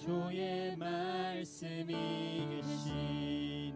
주의 말씀이 계시니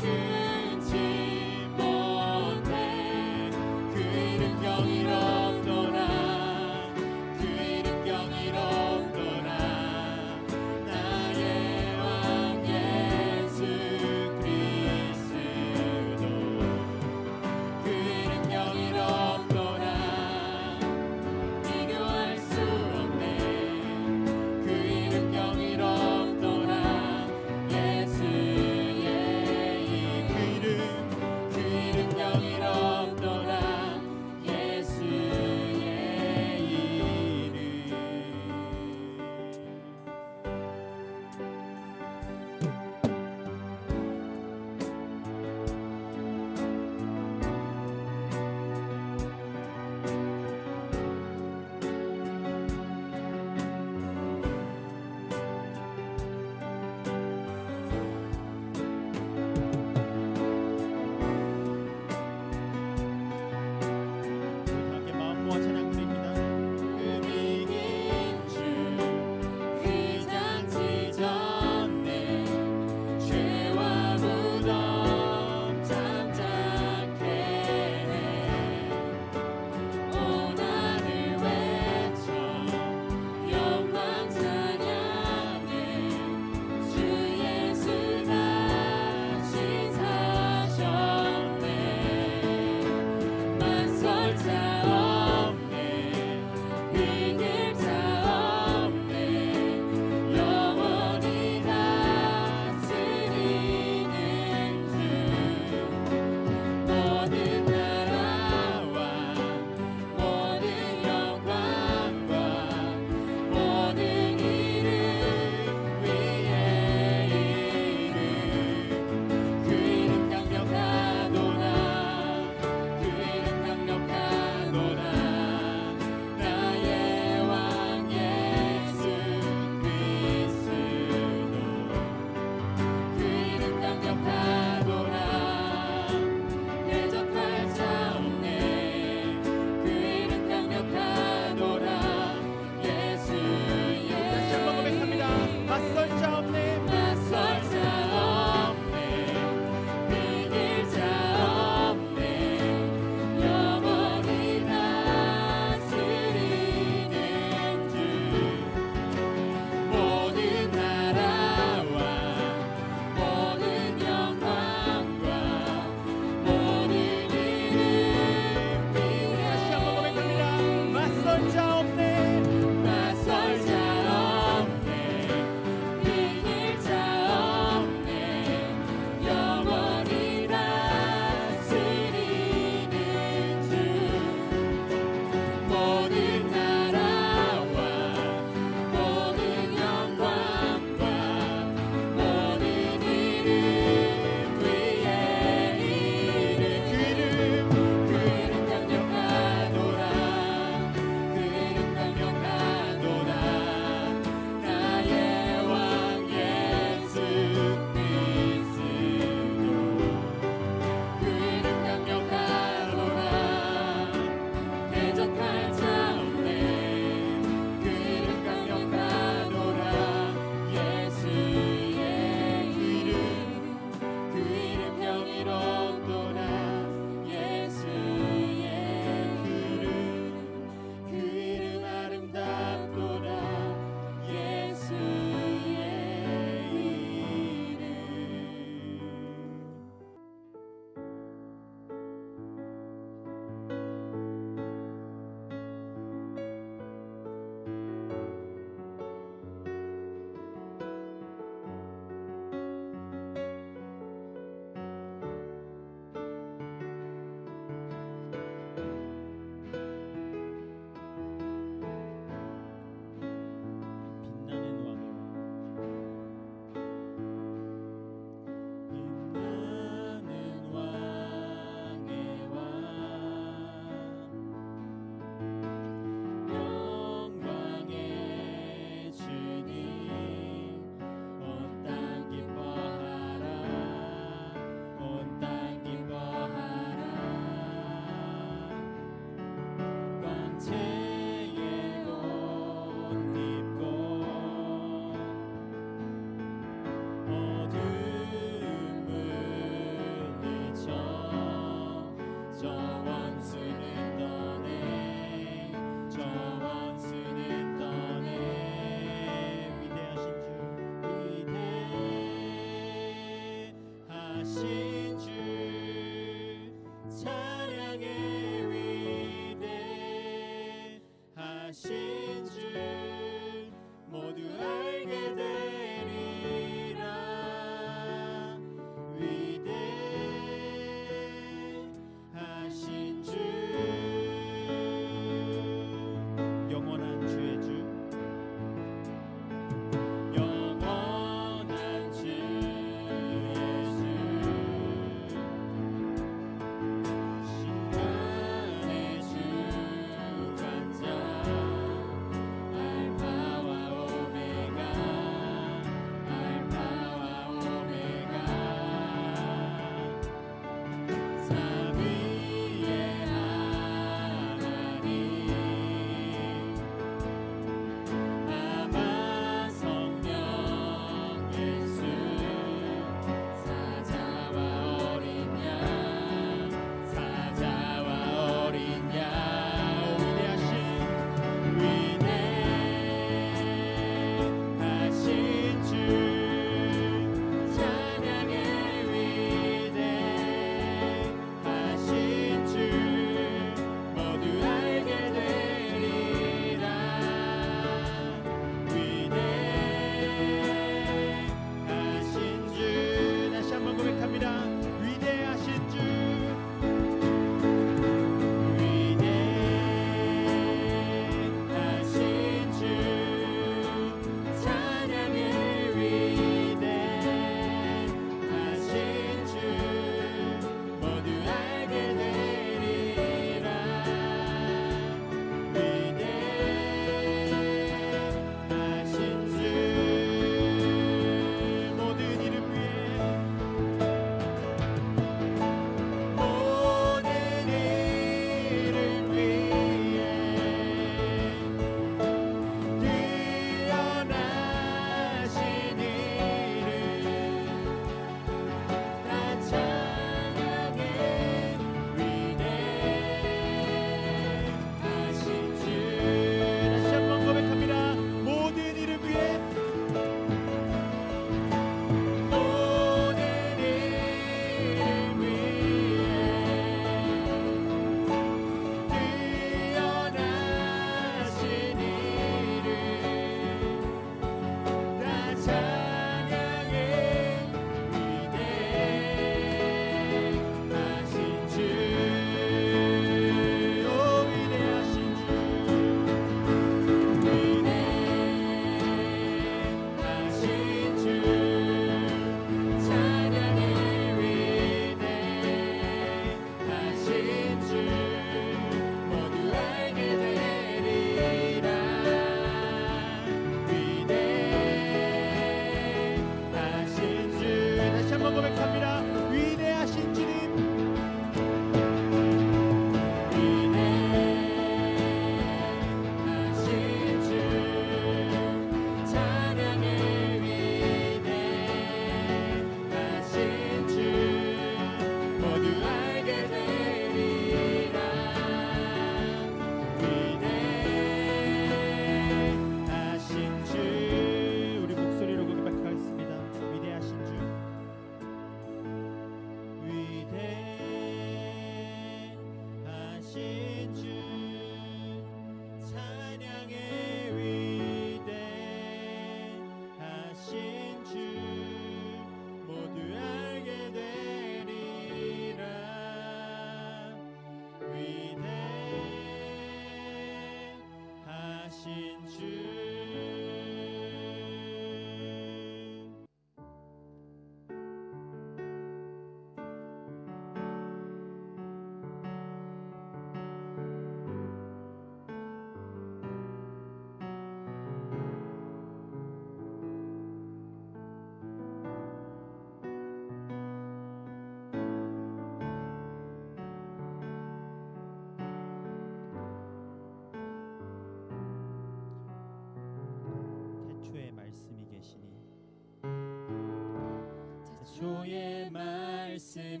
창조의 말씀이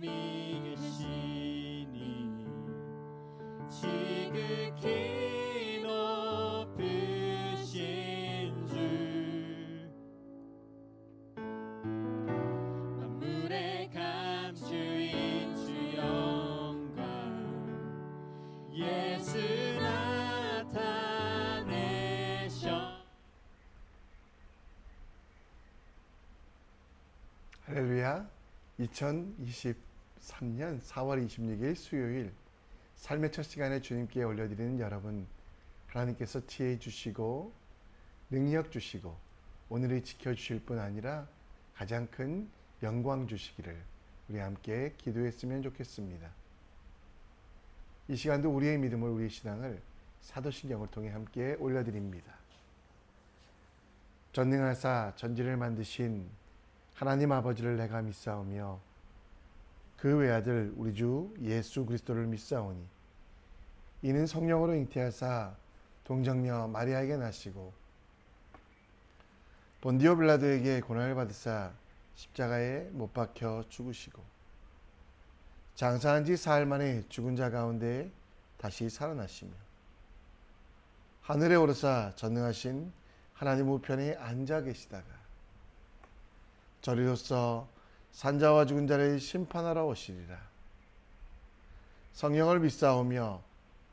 계시니 지극히 높으신 주 만물의 감주인 주 영광 예수 나타내셔. 할렐루야. 2023년 4월 26일 수요일 삶의 첫 시간에 주님께 올려드리는 여러분, 하나님께서 지혜 주시고 능력 주시고 오늘을 지켜주실 뿐 아니라 가장 큰 영광 주시기를 우리 함께 기도했으면 좋겠습니다. 이 시간도 우리의 믿음을, 우리의 신앙을 사도신경을 통해 함께 올려드립니다. 전능하사 전지를 만드신 하나님 아버지를 내가 믿사오며 그 외아들 우리 주 예수 그리스도를 믿사오니 이는 성령으로 잉태하사 동정녀 마리아에게 나시고 본디오 빌라도에게 고난을 받으사 십자가에 못 박혀 죽으시고 장사한 지 사흘 만에 죽은 자 가운데 다시 살아나시며 하늘에 오르사 전능하신 하나님 우편에 앉아 계시다가 저리로서 산자와 죽은 자를 심판하러 오시리라. 성령을 믿사오며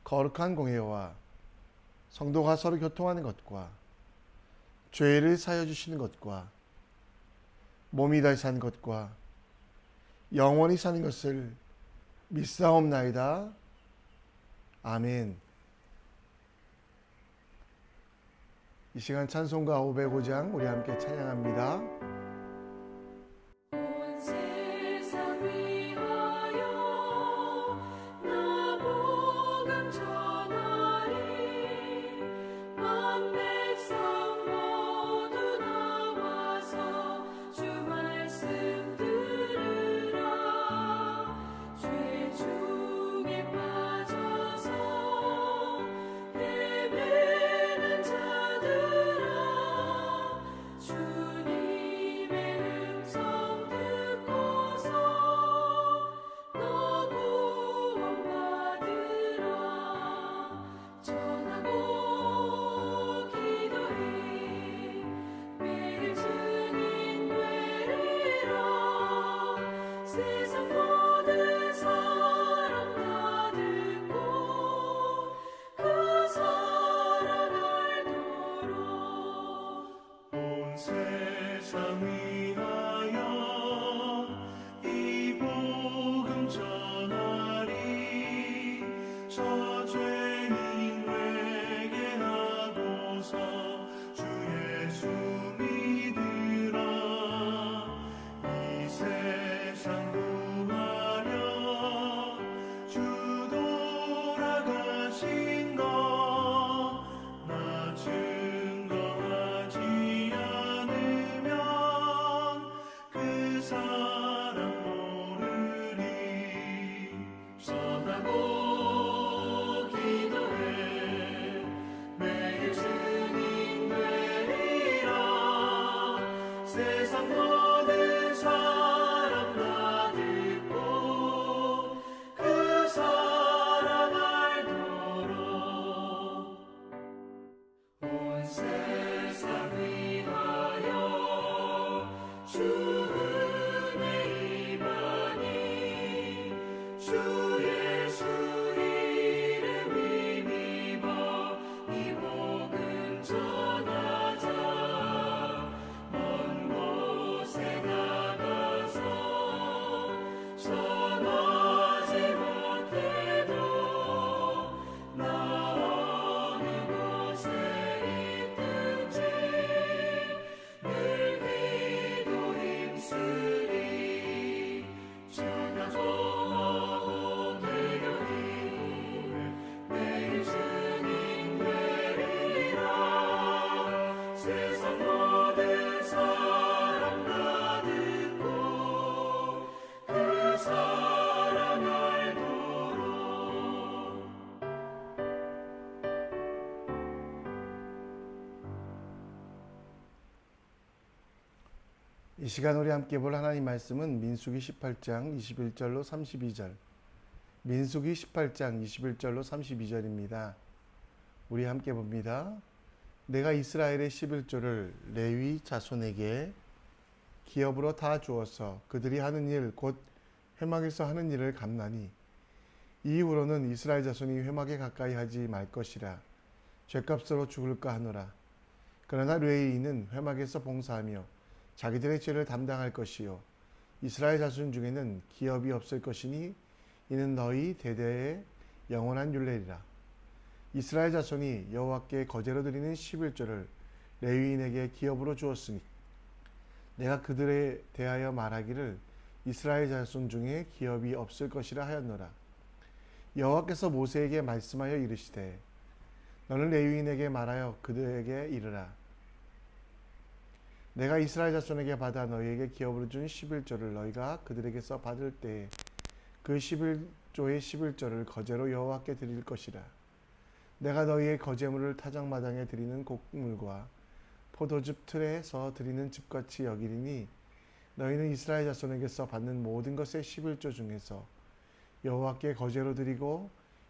거룩한 공회와 성도가 서로 교통하는 것과 죄를 사여 주시는 것과 몸이 다시 산 것과 영원히 사는 것을 믿사옵나이다. 아멘. 이 시간 찬송가 505장 우리 함께 찬양합니다. 이 시간 우리 함께 볼 하나님 말씀은 민수기 18장 21절로 32절. 민수기 18장 21절로 32절입니다. 우리 함께 봅니다. 내가 이스라엘의 11조를 레위 자손에게 기업으로 다 주어서 그들이 하는 일 곧 회막에서 하는 일을 갚나니 이후로는 이스라엘 자손이 회막에 가까이 하지 말 것이라. 죗값으로 죽을까 하노라. 그러나 레위인은 회막에서 봉사하며 자기들의 죄를 담당할 것이요 이스라엘 자손 중에는 기업이 없을 것이니 이는 너희 대대의 영원한 율례리라. 이스라엘 자손이 여호와께 거제로 드리는 11조를 레위인에게 기업으로 주었으니 내가 그들에 대하여 말하기를 이스라엘 자손 중에 기업이 없을 것이라 하였노라. 여호와께서 모세에게 말씀하여 이르시되 너는 레위인에게 말하여 그들에게 이르라. 내가 이스라엘 자손에게 받아 너희에게 기업으로 준 11조를 너희가 그들에게서 받을 때에 그 11조의 11조를 거제로 여호와께 드릴 것이라. 내가 너희의 거제물을 타작마당에 드리는 곡물과 포도즙 틀에서 드리는 즙같이 여기리니 너희는 이스라엘 자손에게서 받는 모든 것의 11조 중에서 여호와께 거제로 드리고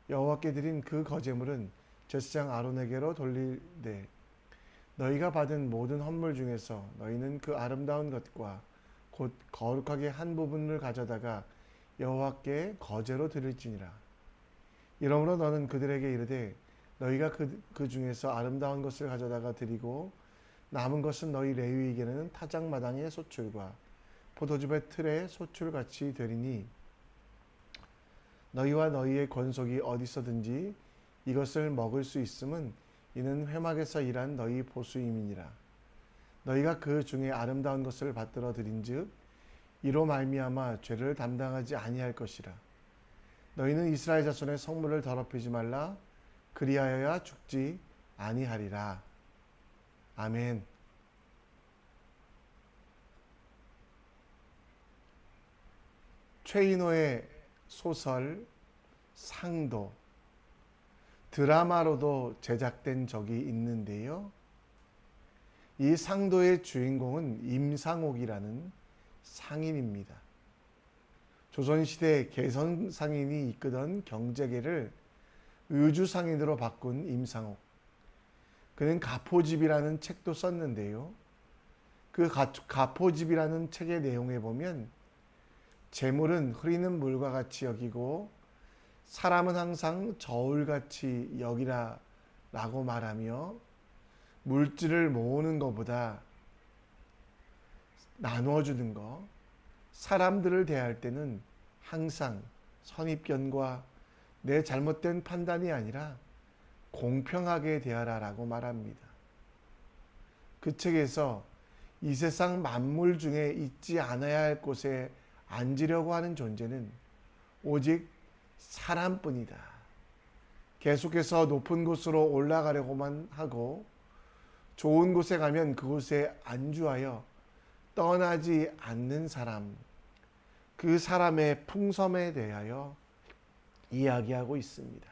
여호와께 드린 그 거제물은 제사장 아론에게로 돌리되 너희가 받은 모든 헌물 중에서 너희는 그 아름다운 것과 곧 거룩하게 한 부분을 가져다가 여호와께 거제로 드릴지니라. 이러므로 너는 그들에게 이르되 너희가 그 중에서 아름다운 것을 가져다가 드리고 남은 것은 너희 레위에게는 타작마당의 소출과 포도즙의 틀의 소출같이 되리니 너희와 너희의 권속이 어디서든지 이것을 먹을 수 있음은 이는 회막에서 일한 너희 보수임이니라. 너희가 그 중에 아름다운 것을 받들어 드린즉 이로 말미암아 죄를 담당하지 아니할 것이라. 너희는 이스라엘 자손의 성물을 더럽히지 말라. 그리하여야 죽지 아니하리라. 아멘. 최인호의 소설 상도 드라마로도 제작된 적이 있는데요. 이 상도의 주인공은 임상옥이라는 상인입니다. 조선시대 개성 상인이 이끄던 경제계를 의주상인으로 바꾼 임상옥. 그는 가포집이라는 책도 썼는데요. 그 가포집이라는 책의 내용에 보면 재물은 흐리는 물과 같이 여기고 사람은 항상 저울같이 여기라 라고 말하며 물질을 모으는 것보다 나누어주는 것, 사람들을 대할 때는 항상 선입견과 내 잘못된 판단이 아니라 공평하게 대하라 라고 말합니다. 그 책에서 이 세상 만물 중에 있지 않아야 할 곳에 앉으려고 하는 존재는 오직 사람뿐이다. 계속해서 높은 곳으로 올라가려고만 하고 좋은 곳에 가면 그곳에 안주하여 떠나지 않는 사람, 그 사람의 풍성에 대하여 이야기하고 있습니다.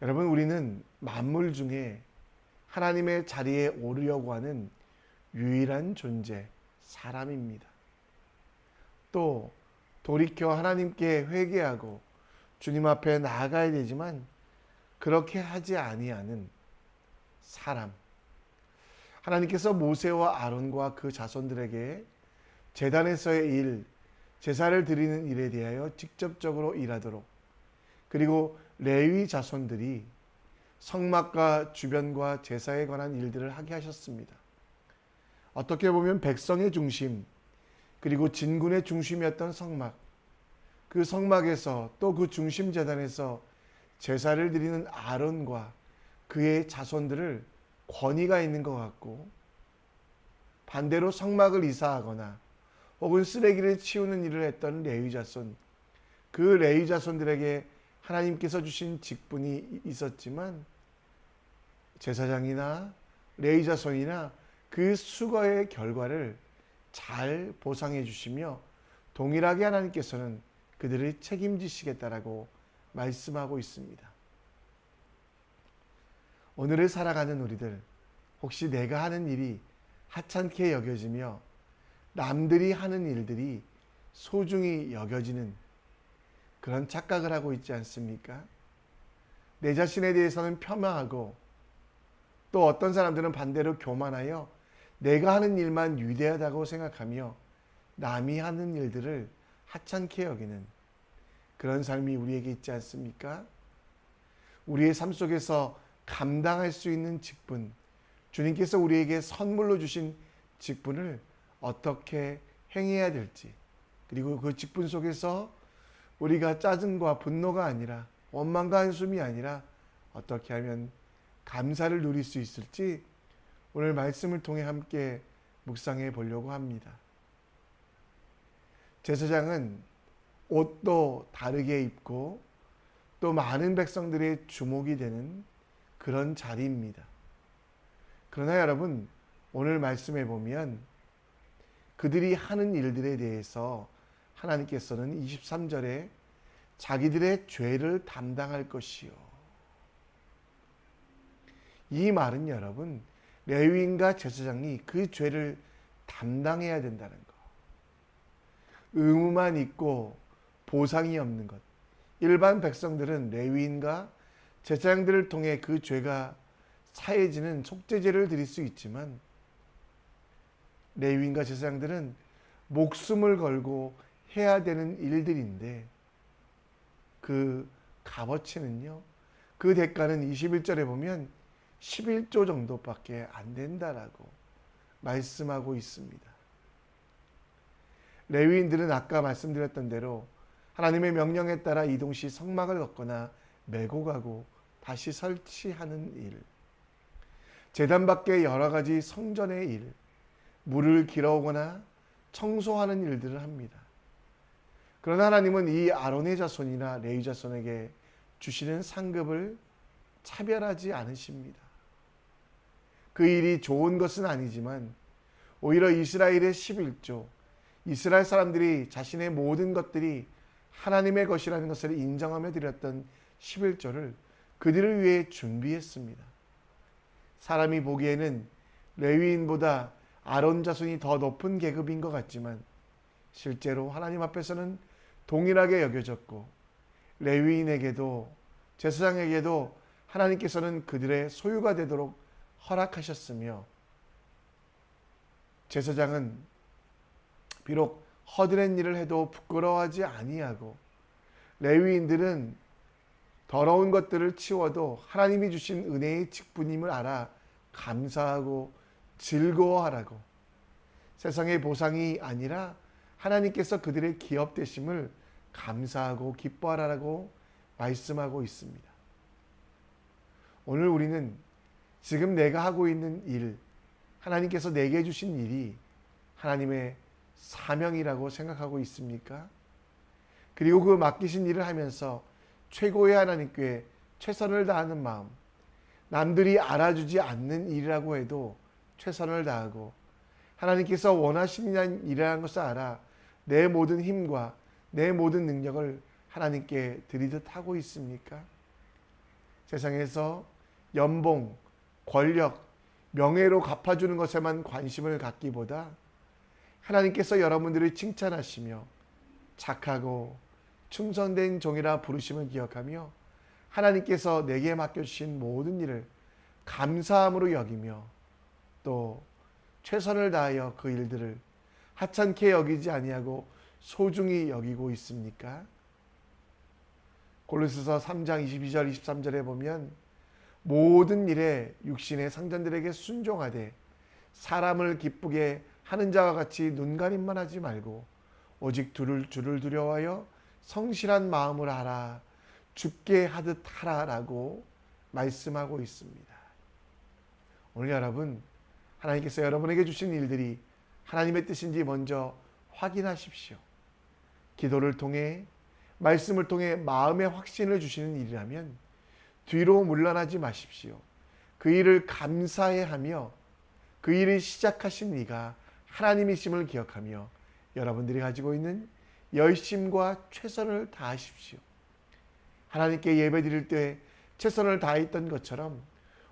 여러분, 우리는 만물 중에 하나님의 자리에 오르려고 하는 유일한 존재, 사람입니다. 또 돌이켜 하나님께 회개하고 주님 앞에 나아가야 되지만 그렇게 하지 아니하는 사람. 하나님께서 모세와 아론과 그 자손들에게 제단에서의 일, 제사를 드리는 일에 대하여 직접적으로 일하도록, 그리고 레위 자손들이 성막과 주변과 제사에 관한 일들을 하게 하셨습니다. 어떻게 보면 백성의 중심, 그리고 진군의 중심이었던 성막, 그 성막에서 또 그 중심 제단에서 제사를 드리는 아론과 그의 자손들을 권위가 있는 것 같고, 반대로 성막을 이사하거나 혹은 쓰레기를 치우는 일을 했던 레위 자손, 그 레위 자손들에게 하나님께서 주신 직분이 있었지만 제사장이나 레위 자손이나 그 수고의 결과를 잘 보상해 주시며 동일하게 하나님께서는 그들을 책임지시겠다라고 말씀하고 있습니다. 오늘을 살아가는 우리들, 혹시 내가 하는 일이 하찮게 여겨지며 남들이 하는 일들이 소중히 여겨지는 그런 착각을 하고 있지 않습니까? 내 자신에 대해서는 폄하하고 또 어떤 사람들은 반대로 교만하여 내가 하는 일만 위대하다고 생각하며 남이 하는 일들을 하찮게 여기는 그런 삶이 우리에게 있지 않습니까? 우리의 삶 속에서 감당할 수 있는 직분, 주님께서 우리에게 선물로 주신 직분을 어떻게 행해야 될지, 그리고 그 직분 속에서 우리가 짜증과 분노가 아니라 원망과 한숨이 아니라 어떻게 하면 감사를 누릴 수 있을지 오늘 말씀을 통해 함께 묵상해 보려고 합니다. 제사장은 옷도 다르게 입고 또 많은 백성들의 주목이 되는 그런 자리입니다. 그러나 여러분, 오늘 말씀에 보면 그들이 하는 일들에 대해서 하나님께서는 23절에 자기들의 죄를 담당할 것이요. 이 말은 여러분, 레위인과 제사장이 그 죄를 담당해야 된다는 것. 의무만 있고 보상이 없는 것. 일반 백성들은 레위인과 제사장들을 통해 그 죄가 사해지는 속죄제를 드릴 수 있지만 레위인과 제사장들은 목숨을 걸고 해야 되는 일들인데 그 값어치는요, 그 대가는 21절에 보면 11조 정도밖에 안 된다라고 말씀하고 있습니다. 레위인들은 아까 말씀드렸던 대로 하나님의 명령에 따라 이동 시 성막을 걷거나 메고 가고 다시 설치하는 일, 제단 밖에 여러 가지 성전의 일, 물을 길어오거나 청소하는 일들을 합니다. 그러나 하나님은 이 아론의 자손이나 레위 자손에게 주시는 상급을 차별하지 않으십니다. 그 일이 좋은 것은 아니지만 오히려 이스라엘의 11조, 이스라엘 사람들이 자신의 모든 것들이 하나님의 것이라는 것을 인정하며 드렸던 11조를 그들을 위해 준비했습니다. 사람이 보기에는 레위인보다 아론 자손이 더 높은 계급인 것 같지만 실제로 하나님 앞에서는 동일하게 여겨졌고 레위인에게도 제사장에게도 하나님께서는 그들의 소유가 되도록 허락하셨으며 제사장은 비록 허드렛 일을 해도 부끄러워하지 아니하고 레위인들은 더러운 것들을 치워도 하나님이 주신 은혜의 직분임을 알아 감사하고 즐거워하라고, 세상의 보상이 아니라 하나님께서 그들의 기업 되심을 감사하고 기뻐하라고 말씀하고 있습니다. 오늘 우리는 지금 내가 하고 있는 일, 하나님께서 내게 주신 일이 하나님의 사명이라고 생각하고 있습니까? 그리고 그 맡기신 일을 하면서 최고의 하나님께 최선을 다하는 마음, 남들이 알아주지 않는 일이라고 해도 최선을 다하고 하나님께서 원하시는 일이라는 것을 알아 내 모든 힘과 내 모든 능력을 하나님께 드리듯 하고 있습니까? 세상에서 연봉, 권력, 명예로 갚아주는 것에만 관심을 갖기보다 하나님께서 여러분들을 칭찬하시며 착하고 충성된 종이라 부르심을 기억하며 하나님께서 내게 맡겨주신 모든 일을 감사함으로 여기며 또 최선을 다하여 그 일들을 하찮게 여기지 아니하고 소중히 여기고 있습니까? 골로새서 3장 22절 23절에 보면 모든 일에 육신의 상전들에게 순종하되 사람을 기쁘게 하는 자와 같이 눈가림만 하지 말고 오직 주를 두려워하여 성실한 마음을 하라, 죽게 하듯 하라라고 말씀하고 있습니다. 오늘 여러분, 하나님께서 여러분에게 주신 일들이 하나님의 뜻인지 먼저 확인하십시오. 기도를 통해, 말씀을 통해 마음의 확신을 주시는 일이라면 뒤로 물러나지 마십시오. 그 일을 감사해 하며 그 일을 시작하신 이가 하나님이심을 기억하며 여러분들이 가지고 있는 열심과 최선을 다하십시오. 하나님께 예배 드릴 때 최선을 다했던 것처럼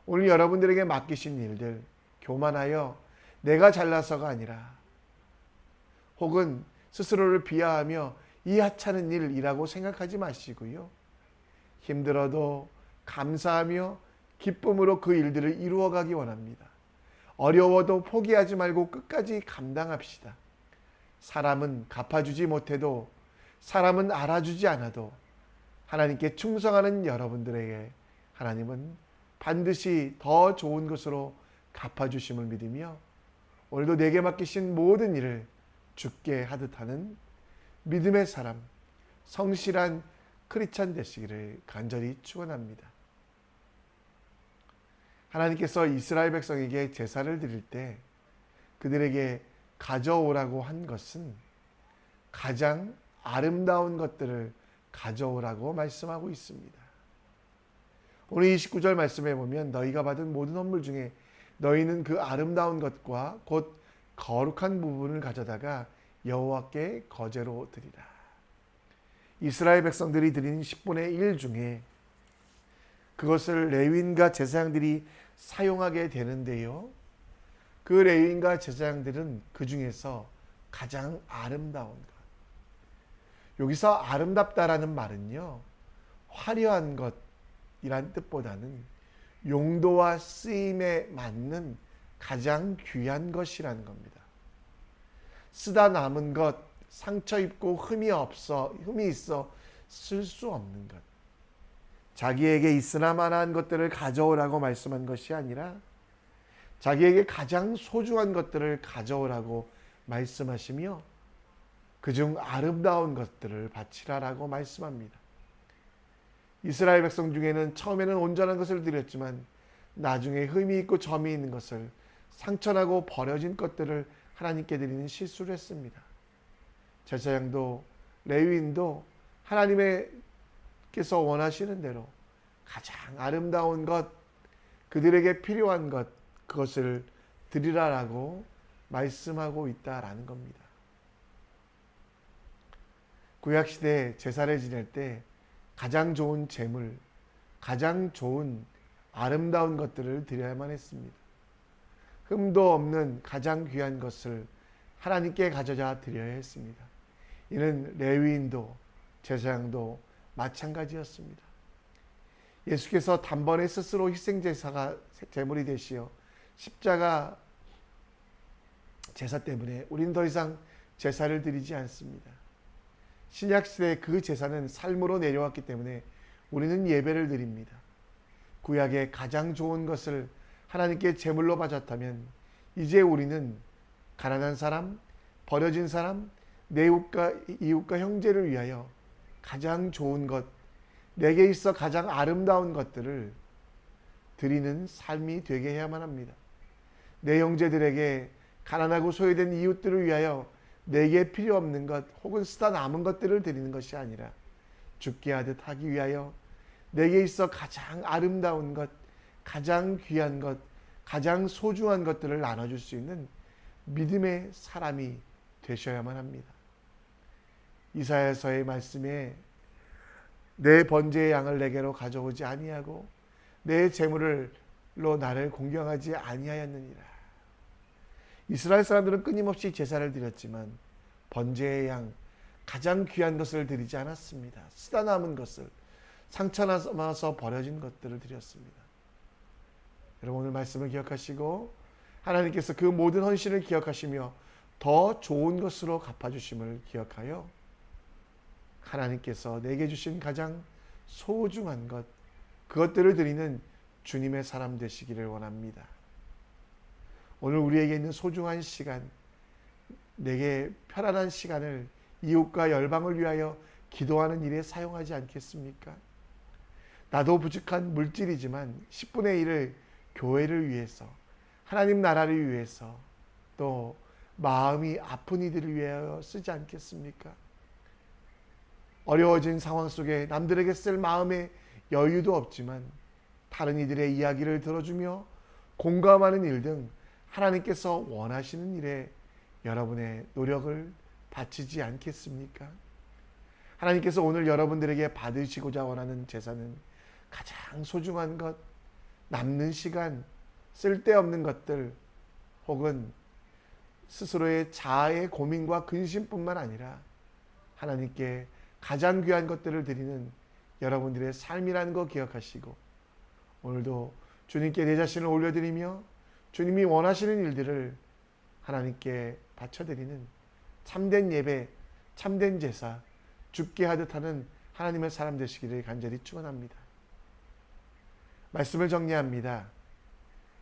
오늘 여러분들에게 맡기신 일들, 교만하여 내가 잘나서가 아니라 혹은 스스로를 비하하며 이 하찮은 일이라고 생각하지 마시고요. 힘들어도 감사하며 기쁨으로 그 일들을 이루어가기 원합니다. 어려워도 포기하지 말고 끝까지 감당합시다. 사람은 갚아주지 못해도, 사람은 알아주지 않아도 하나님께 충성하는 여러분들에게 하나님은 반드시 더 좋은 것으로 갚아주심을 믿으며 오늘도 내게 맡기신 모든 일을 주께 하듯 하는 믿음의 사람, 성실한 크리스찬 되시기를 간절히 축원합니다. 하나님께서 이스라엘 백성에게 제사를 드릴 때 그들에게 가져오라고 한 것은 가장 아름다운 것들을 가져오라고 말씀하고 있습니다. 오늘 29절 말씀에 보면 너희가 받은 모든 헌물 중에 너희는 그 아름다운 것과 곧 거룩한 부분을 가져다가 여호와께 거제로 드리라. 이스라엘 백성들이 드리는 10분의 1 중에 그것을 레위인과 제사장들이 사용하게 되는데요. 그 레위인과 제사장들은 그 중에서 가장 아름다운 것. 여기서 아름답다라는 말은요, 화려한 것이란 뜻보다는 용도와 쓰임에 맞는 가장 귀한 것이라는 겁니다. 쓰다 남은 것, 상처 입고 흠이 있어 쓸 수 없는 것. 자기에게 있으나 마나한 것들을 가져오라고 말씀한 것이 아니라 자기에게 가장 소중한 것들을 가져오라고 말씀하시며 그중 아름다운 것들을 바치라라고 말씀합니다. 이스라엘 백성 중에는 처음에는 온전한 것을 드렸지만 나중에 흠이 있고 점이 있는 것을, 상처나고 버려진 것들을 하나님께 드리는 실수를 했습니다. 제사장도 레위인도 하나님께서 원하시는 대로 가장 아름다운 것, 그들에게 필요한 것, 그것을 드리라라고 말씀하고 있다라는 겁니다. 구약시대 제사를 지낼 때 가장 좋은 제물, 가장 좋은 아름다운 것들을 드려야만 했습니다. 흠도 없는 가장 귀한 것을 하나님께 가져다 드려야 했습니다. 이는 레위인도 제사장도 마찬가지였습니다. 예수께서 단번에 스스로 희생제사가 제물이 되시어 십자가 제사 때문에 우리는 더 이상 제사를 드리지 않습니다. 신약시대의 그 제사는 삶으로 내려왔기 때문에 우리는 예배를 드립니다. 구약의 가장 좋은 것을 하나님께 제물로 바쳤다면 이제 우리는 가난한 사람, 버려진 사람, 내 이웃과 형제를 위하여 가장 좋은 것, 내게 있어 가장 아름다운 것들을 드리는 삶이 되게 해야만 합니다. 내 형제들에게 가난하고 소외된 이웃들을 위하여 내게 필요 없는 것 혹은 쓰다 남은 것들을 드리는 것이 아니라 죽게 하듯 하기 위하여 내게 있어 가장 아름다운 것, 가장 귀한 것, 가장 소중한 것들을 나눠줄 수 있는 믿음의 사람이 되셔야만 합니다. 이사야서의 말씀에 내 번제의 양을 내게로 가져오지 아니하고 내 재물로 나를 공경하지 아니하였느니라. 이스라엘 사람들은 끊임없이 제사를 드렸지만 번제의 양, 가장 귀한 것을 드리지 않았습니다. 쓰다 남은 것을, 상처 남아서 버려진 것들을 드렸습니다. 여러분 오늘 말씀을 기억하시고 하나님께서 그 모든 헌신을 기억하시며 더 좋은 것으로 갚아주심을 기억하여 하나님께서 내게 주신 가장 소중한 것, 그것들을 드리는 주님의 사람 되시기를 원합니다. 오늘 우리에게 있는 소중한 시간, 내게 편안한 시간을 이웃과 열방을 위하여 기도하는 일에 사용하지 않겠습니까? 나도 부족한 물질이지만 10분의 1을 교회를 위해서, 하나님 나라를 위해서, 또 마음이 아픈 이들을 위하여 쓰지 않겠습니까? 어려워진 상황 속에 남들에게 쓸 마음의 여유도 없지만 다른 이들의 이야기를 들어주며 공감하는 일 등 하나님께서 원하시는 일에 여러분의 노력을 바치지 않겠습니까? 하나님께서 오늘 여러분들에게 받으시고자 원하는 제사는 가장 소중한 것, 남는 시간, 쓸데없는 것들 혹은 스스로의 자아의 고민과 근심뿐만 아니라 하나님께 가장 귀한 것들을 드리는 여러분들의 삶이라는 거 기억하시고 오늘도 주님께 내 자신을 올려드리며 주님이 원하시는 일들을 하나님께 바쳐드리는 참된 예배, 참된 제사, 죽게 하듯 하는 하나님의 사람 되시기를 간절히 축원합니다. 말씀을 정리합니다.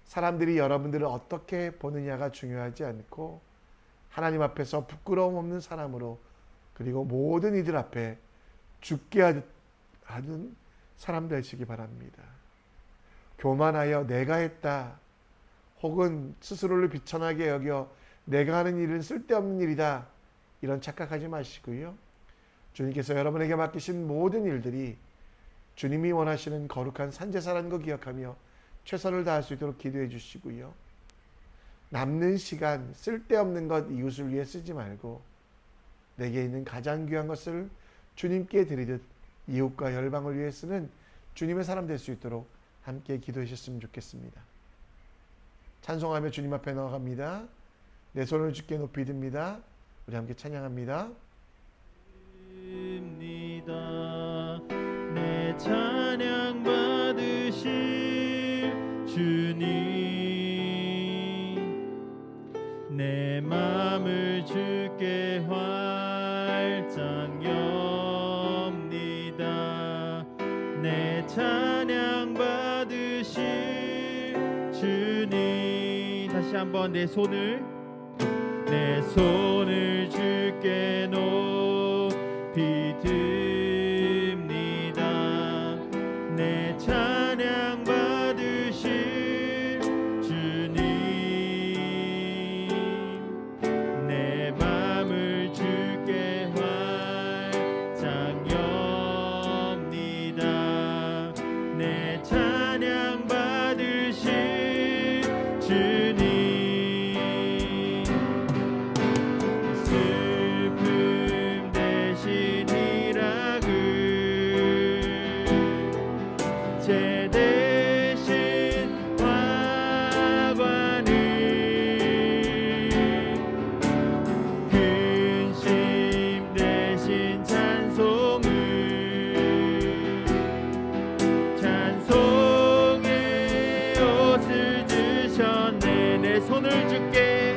사람들이 여러분들을 어떻게 보느냐가 중요하지 않고 하나님 앞에서 부끄러움 없는 사람으로 그리고 모든 이들 앞에 죽게 하는 사람 되시기 바랍니다. 교만하여 내가 했다 혹은 스스로를 비천하게 여겨 내가 하는 일은 쓸데없는 일이다 이런 착각하지 마시고요. 주님께서 여러분에게 맡기신 모든 일들이 주님이 원하시는 거룩한 산제사라는 거 기억하며 최선을 다할 수 있도록 기도해 주시고요. 남는 시간 쓸데없는 것 이웃을 위해 쓰지 말고 내게 있는 가장 귀한 것을 주님께 드리듯 이웃과 열방을 위해 쓰는 주님의 사람 될 수 있도록 함께 기도해 주셨으면 좋겠습니다. 찬송하며 주님 앞에 나아갑니다. 내 손을 주께 높이 듭니다. 우리 함께 찬양합니다. 내 찬양 받으실 주님 내 맘을 주께 활짝 엽니다. 내 찬양 받으실 주님 다시 한번 내 손을 주께 높이 듭니다. 내 찬양 받으실 주님 내 맘을 주께 활짝 엽니다. 내 찬양 받으실 주님 제 대신 화관을 근심 대신 찬송의 옷을 주셨네. 내 손을 주께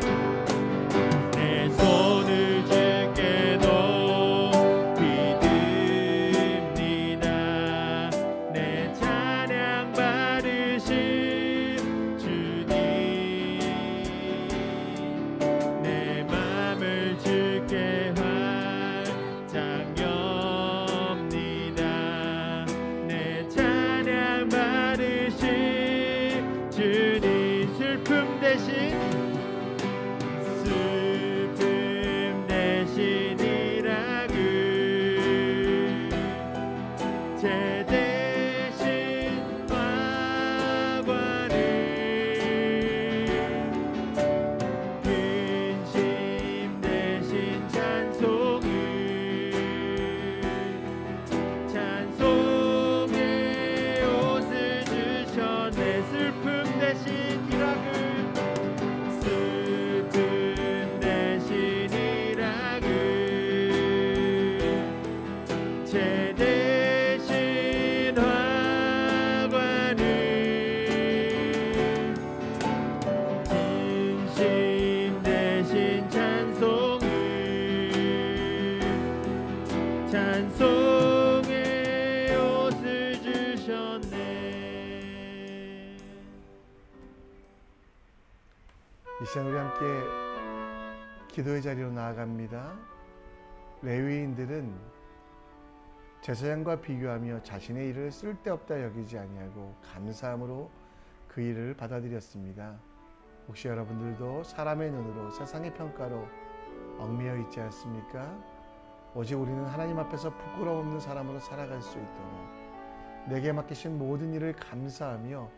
슬픔 대신이라 제 대신 화관을 근심 대신 찬송의 옷을 주셨네. 슬픔 대신 희락을 제 대신 화관을 진심 대신 찬송의 옷을 주셨네. 이 시간 우리 함께 기도의 자리로 나아갑니다. 레위인들은 제사장과 비교하며 자신의 일을 쓸데없다 여기지 아니하고 감사함으로 그 일을 받아들였습니다. 혹시 여러분들도 사람의 눈으로 세상의 평가로 얽매여 있지 않습니까? 오직 우리는 하나님 앞에서 부끄러움 없는 사람으로 살아갈 수 있도록 내게 맡기신 모든 일을 감사하며